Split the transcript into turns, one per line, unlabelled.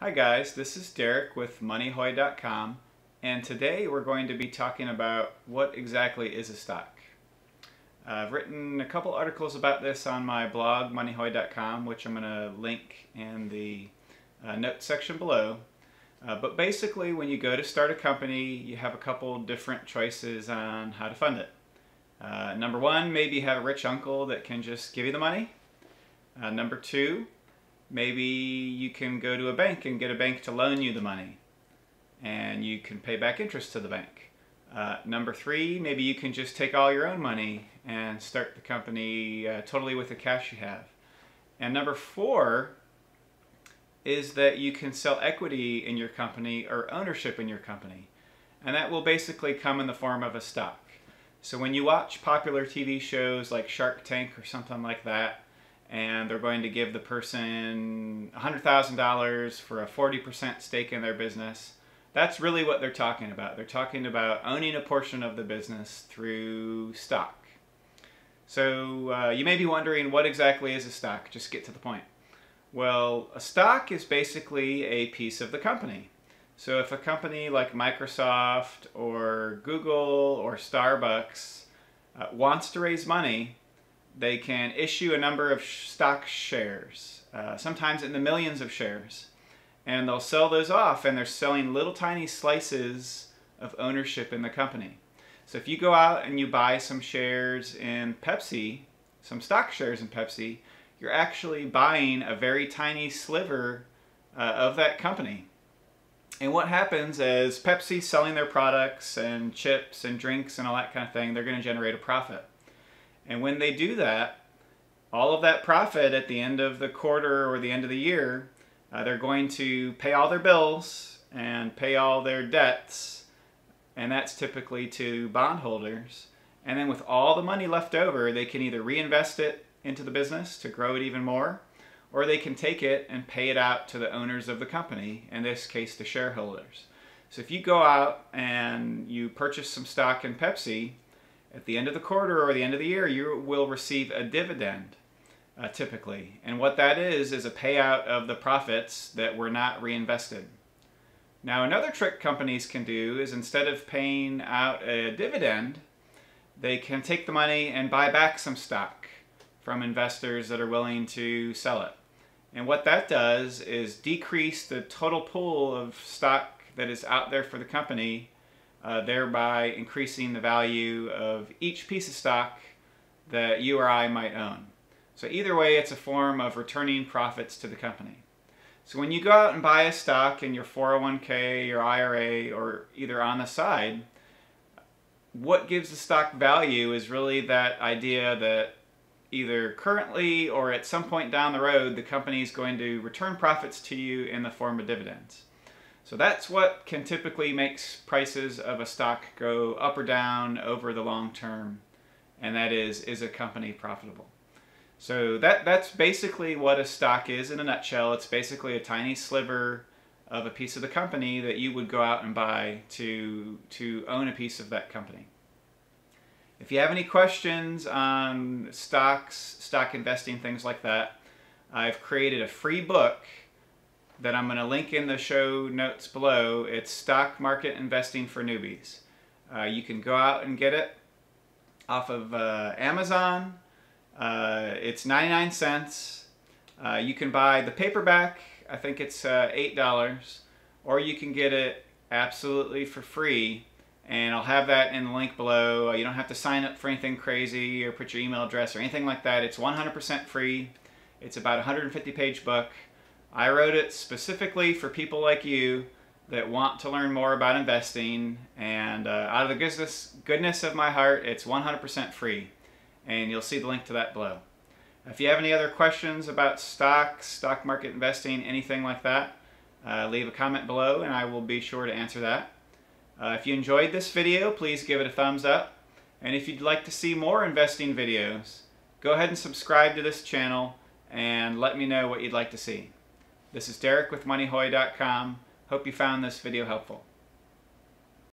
Hi guys, this is Derek with moneyhoy.com, and today we're going to be talking about what exactly is a stock. I've written a couple articles about this on my blog moneyhoy.com, which I'm going to link in the notes section below. But basically, when you go to start a company, you have a couple different choices on how to fund it. Number one, maybe you have a rich uncle that can just give you the money. Number two, maybe you can go to a bank and get a bank to loan you the money, and you can pay back interest to the bank. Number three, maybe you can just take all your own money and start the company totally with the cash you have. And number four is that you can sell equity in your company or ownership in your company. And that will basically come in the form of a stock. So when you watch popular TV shows like Shark Tank or something like that, and they're going to give the person $100,000 for a 40% stake in their business, that's really what they're talking about. They're talking about owning a portion of the business through stock. So you may be wondering, what exactly is a stock? Just get to the point. Well, a stock is basically a piece of the company. So if a company like Microsoft or Google or Starbucks wants to raise money, they can issue a number of stock shares, sometimes in the millions of shares, and they'll sell those off, and they're selling little tiny slices of ownership in the company. So if you go out and you buy some shares in Pepsi, some stock shares in Pepsi, you're actually buying a very tiny sliver of that company. And what happens is Pepsi's selling their products and chips and drinks and all that kind of thing, they're going to generate a profit. And when they do that, all of that profit at the end of the quarter or the end of the year, they're going to pay all their bills and pay all their debts, and that's typically to bondholders. And then with all the money left over, they can either reinvest it into the business to grow it even more, or they can take it and pay it out to the owners of the company, in this case the shareholders. So if you go out and you purchase some stock in Pepsi, at the end of the quarter or the end of the year, you will receive a dividend, typically. And what that is a payout of the profits that were not reinvested. Now, another trick companies can do is, instead of paying out a dividend, they can take the money and buy back some stock from investors that are willing to sell it. And what that does is decrease the total pool of stock that is out there for the company, thereby increasing the value of each piece of stock that you or I might own. So either way, it's a form of returning profits to the company. So when you go out and buy a stock in your 401k, your IRA, or either on the side, what gives the stock value is really that idea that either currently or at some point down the road, the company is going to return profits to you in the form of dividends. So that's what can typically make prices of a stock go up or down over the long term, and that is a company profitable? So that's basically what a stock is in a nutshell. It's basically a tiny sliver of a piece of the company that you would go out and buy to own a piece of that company. If you have any questions on stocks, stock investing, things like that, I've created a free book that I'm going to link in the show notes below. It's Stock Market Investing for Newbies. You can go out and get it off of Amazon. It's 99 cents. You can buy the paperback. I think it's $8. Or you can get it absolutely for free. And I'll have that in the link below. You don't have to sign up for anything crazy or put your email address or anything like that. It's 100% free. It's about a 150-page book. I wrote it specifically for people like you that want to learn more about investing, and out of the goodness of my heart, it's 100% free, and you'll see the link to that below. If you have any other questions about stocks, stock market investing, anything like that, leave a comment below and I will be sure to answer that. If you enjoyed this video, please give it a thumbs up, and if you'd like to see more investing videos, go ahead and subscribe to this channel and let me know what you'd like to see. This is Derek with moneyhoy.com. Hope you found this video helpful.